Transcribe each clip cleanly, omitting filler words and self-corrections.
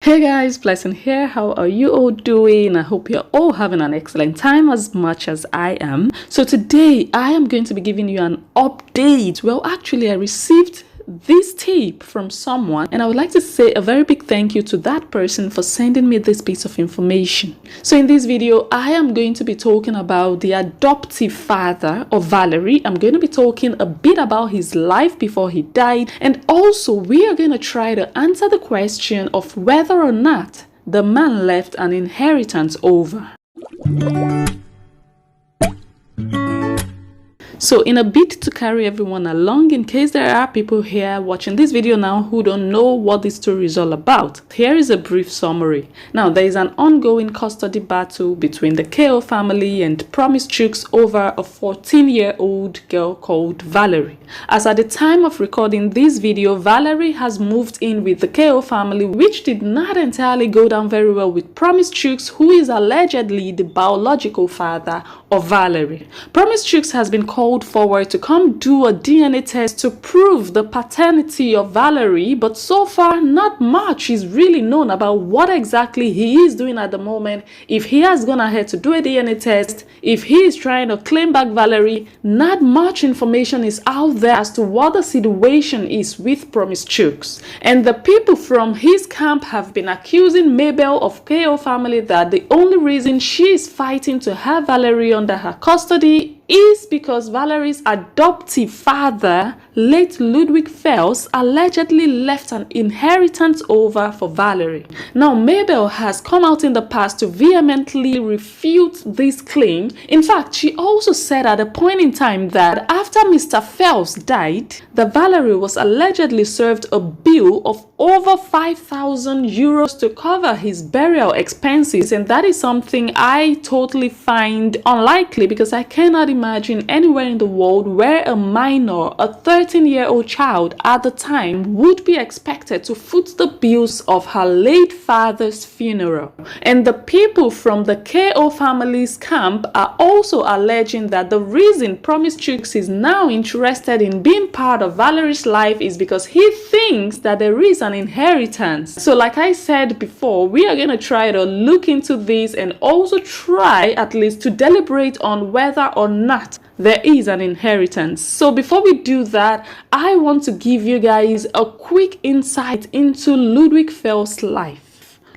Hey guys, Blessing here. How are you all doing? I hope you're all having an excellent time as much as I am. So today I am going to be giving you an update. Well, actually I received this tip from someone and I would like to say a very big thank you to that person for sending me this piece of information. So in this video I am going to be talking about the adoptive father of Valery. I'm going to be talking a bit about his life before he died, and also we are going to try to answer the question of whether or not the man left an inheritance over. So in a bid to carry everyone along, in case there are people here watching this video now who don't know what this story is all about, here is a brief summary. Now, there is an ongoing custody battle between the KO family and Promisechucks over a 14-year-old girl called Valery. As at the time of recording this video, Valery has moved in with the KO family, which did not entirely go down very well with Promisechucks, who is allegedly the biological father of Valery. Promisechucks has been called forward to come do a DNA test to prove the paternity of Valery, but so far not much is really known about what exactly he is doing at the moment. If he has gone ahead to do a DNA test, if he is trying to claim back Valery, not much information is out there as to what the situation is with Promisechucks. And the people from his camp have been accusing Mabel of KO family that the only reason she is fighting to have Valery under her custody is because Valery's adoptive father, late Ludwig Fels, allegedly left an inheritance over for Valery. Now, Mabel has come out in the past to vehemently refute this claim. In fact, she also said at a point in time that after Mr. Fels died, the Valery was allegedly served a bill of over 5,000 euros to cover his burial expenses, and that is something I totally find unlikely, because I cannot imagine anywhere in the world where a minor, a 13-year-old child at the time, would be expected to foot the bills of her late father's funeral. And the people from the KO family's camp are also alleging that the reason Promisechucks is now interested in being part of Valery's life is because he thinks that there is an inheritance. So like I said before, we are going to try to look into this and also try at least to deliberate on whether or not there is an inheritance. So before we do that, I want to give you guys a quick insight into Ludwig Fels' life.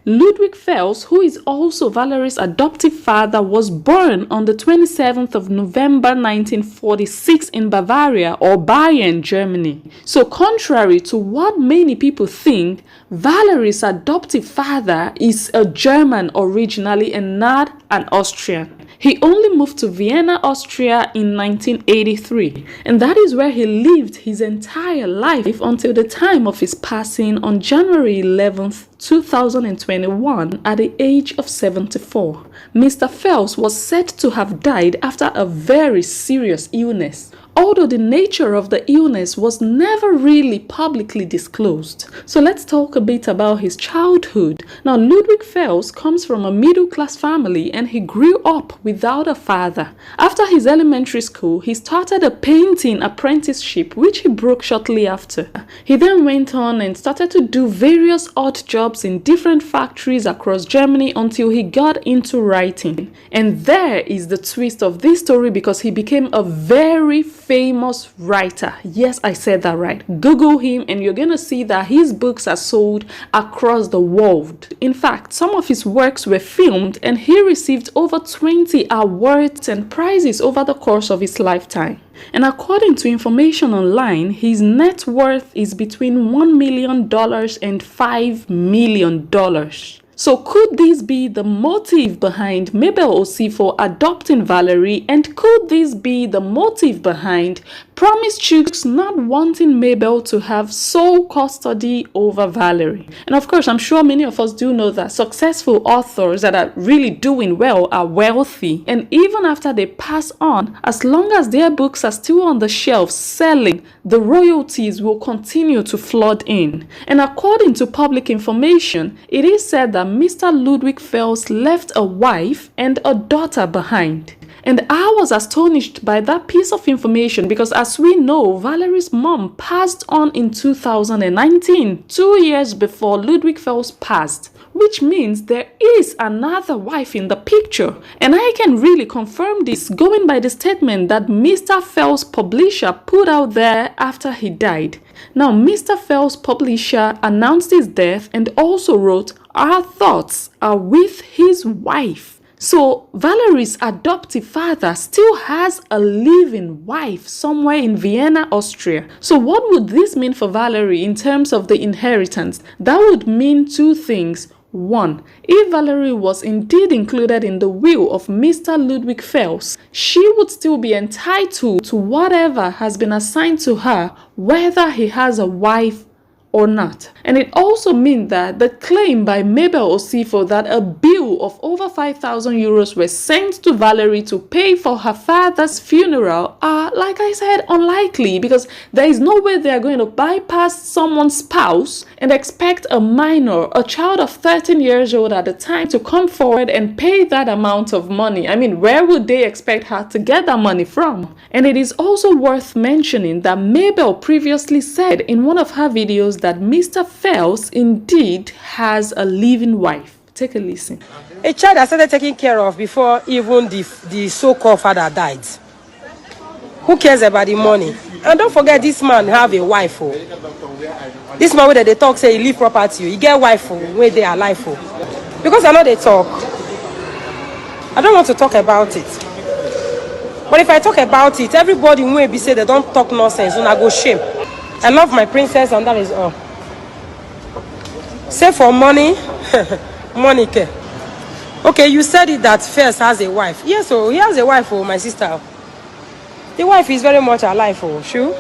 Ludwig Fels, who is also Valery's adoptive father, was born on the 27th of November 1946 in Bavaria, or Bayern, Germany. So contrary to what many people think, Valery's adoptive father is a German originally and not an Austrian. He only moved to Vienna, Austria in 1983, and that is where he lived his entire life until the time of his passing on January 11th, 2021 at the age of 74. Mr. Fels was said to have died after a very serious illness, although the nature of the illness was never really publicly disclosed. So let's talk a bit about his childhood. Now, Ludwig Fels comes from a middle-class family and he grew up without a father. After his elementary school, he started a painting apprenticeship, which he broke shortly after. He then went on and started to do various odd jobs in different factories across Germany until he got into writing. And there is the twist of this story, because he became a very famous writer. Yes, I said that right. Google him and you're gonna see that his books are sold across the world. In fact, some of his works were filmed and he received over 20 awards and prizes over the course of his lifetime. And according to information online, his net worth is between $1 million and $5 million. So could this be the motive behind Mabel Osifo adopting Valery, and could this be the motive behind Promisechucks not wanting Mabel to have sole custody over Valery? And of course, I'm sure many of us do know that successful authors that are really doing well are wealthy, and even after they pass on, as long as their books are still on the shelves selling, the royalties will continue to flood in. And according to public information, it is said that Mr. Ludwig Fels left a wife and a daughter behind. And I was astonished by that piece of information because, as we know, Valery's mom passed on in 2019, 2 years before Ludwig Fels passed, which means there is another wife in the picture. And I can really confirm this going by the statement that Mr. Fels' publisher put out there after he died. Now, Mr. Fels' publisher announced his death and also wrote, "Our thoughts are with his wife." So Valery's adoptive father still has a living wife somewhere in Vienna, Austria. So what would this mean for Valery in terms of the inheritance? That would mean two things. One, if Valery was indeed included in the will of Mr. Ludwig Fels, she would still be entitled to whatever has been assigned to her, whether he has a wife or not. And it also means that the claim by Mabel Osifo that a bill of over 5,000 euros was sent to Valery to pay for her father's funeral are, like I said, unlikely, because there is no way they are going to bypass someone's spouse and expect a minor, a child of 13 years old at the time, to come forward and pay that amount of money. I mean, where would they expect her to get that money from? And it is also worth mentioning that Mabel previously said in one of her videos that Mr. Fels indeed has a living wife. Take a listen. A child I started taking care of before even the so-called father died. Who cares about the money? And don't forget, this man have a wife. Oh. This man where they talk say he leave property, he get wife where they are alive. Oh. Because I know they talk. I don't want to talk about it. But if I talk about it, everybody will be say they don't talk nonsense, and I go shame. I love my princess, and that is all. Say for money, money care. Okay, you said it that Fels has a wife. Yes, so he has a wife, oh, my sister. The wife is very much alive, oh, sure.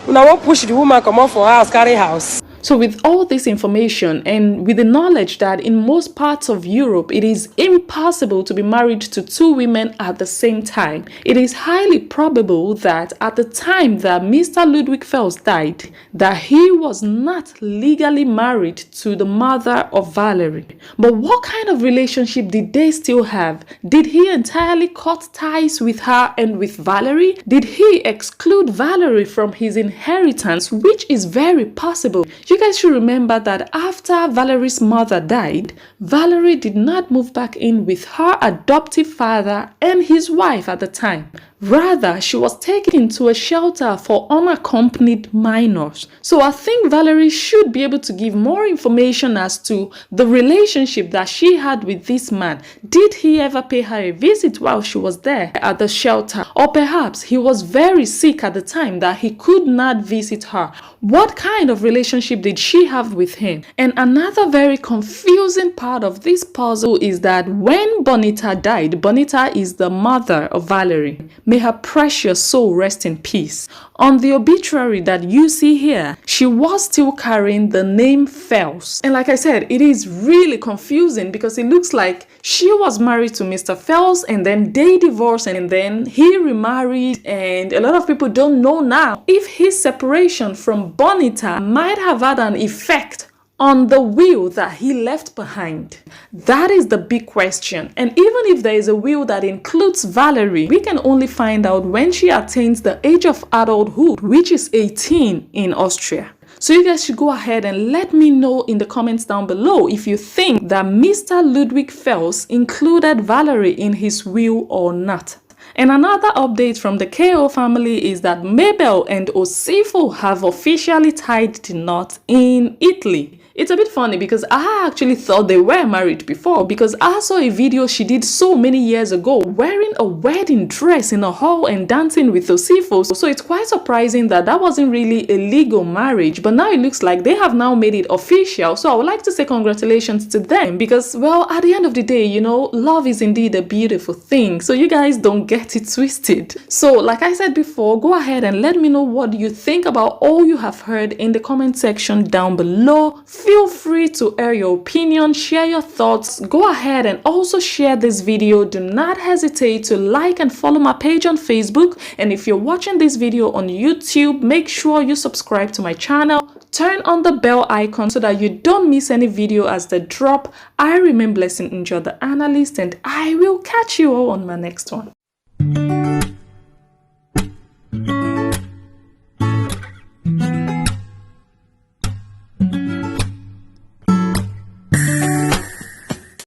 When I won't push the woman come off for house, carry house. So with all this information and with the knowledge that in most parts of Europe it is impossible to be married to two women at the same time, it is highly probable that at the time that Mr. Ludwig Fels died, that he was not legally married to the mother of Valery. But what kind of relationship did they still have? Did he entirely cut ties with her and with Valery? Did he exclude Valery from his inheritance, which is very possible? You guys should remember that after Valery's mother died, Valery did not move back in with her adoptive father and his wife at the time. Rather, she was taken to a shelter for unaccompanied minors. So I think Valery should be able to give more information as to the relationship that she had with this man. Did he ever pay her a visit while she was there at the shelter? Or perhaps he was very sick at the time that he could not visit her. What kind of relationship did she have with him? And another very confusing part of this puzzle is that when Bonita died, Bonita is the mother of Valery. May her precious soul rest in peace. On the obituary that you see here, she was still carrying the name Fels. And like I said, it is really confusing because it looks like she was married to Mr. Fels and then they divorced and then he remarried, and a lot of people don't know now if his separation from Bonita might have had an effect on the will that he left behind. That is the big question. And even if there is a will that includes Valery, we can only find out when she attains the age of adulthood, which is 18 in Austria. So you guys should go ahead and let me know in the comments down below if you think that Mr. Ludwig Fels included Valery in his will or not. And another update from the KO family is that Mabel and Osifo have officially tied the knot in Italy. It's a bit funny because I actually thought they were married before, because I saw a video she did so many years ago wearing a wedding dress in a hall and dancing with Osifo. So it's quite surprising that that wasn't really a legal marriage, but now it looks like they have now made it official. So I would like to say congratulations to them because, well, at the end of the day, you know, love is indeed a beautiful thing. So you guys don't get it twisted. So like I said before, go ahead and let me know what you think about all you have heard in the comment section down below. Feel free to air your opinion, share your thoughts. Go ahead and also share this video. Do not hesitate to like and follow my page on Facebook. And if you're watching this video on YouTube, make sure you subscribe to my channel. Turn on the bell icon so that you don't miss any video as they drop. I remain Blessing Njoh, the analyst, and I will catch you all on my next one.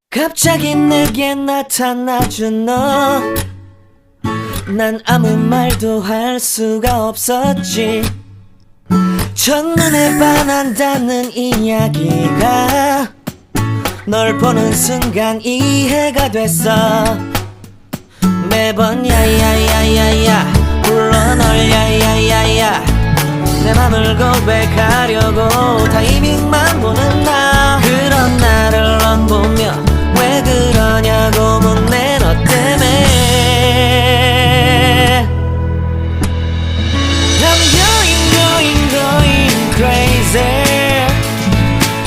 갑자기 내게 나타나준 너, 난 아무 말도 할 수가 없었지. 첫눈에 반한다는 이야기가 널 보는 순간 이해가 됐어. 매번 야야야야야 불러 널 야야야야, 내 맘을 고백하려고 타이밍만 보는 나. 그런 나를 넌 보며 왜 그러냐고 묻네. 너 때문에 I'm going crazy.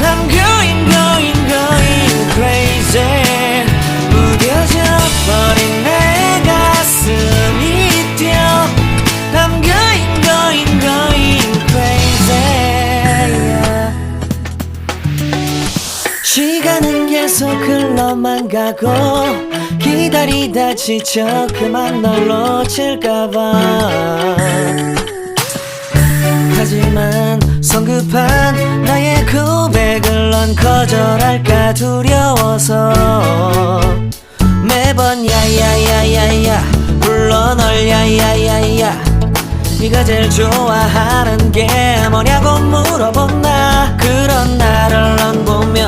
I'm going crazy. 무뎌져 버린 내 가슴이 뛰어. I'm going crazy, yeah. 시간은 계속 흘러만 가고 기다리다 지쳐 그만 널 놓칠까봐. 하지만 성급한 나의 고백을 넌 거절할까 두려워서 매번 야야야야야 불러 널 야야야야. 네가 제일 좋아하는 게 뭐냐고 물어본 나. 그런 나를 넌 보며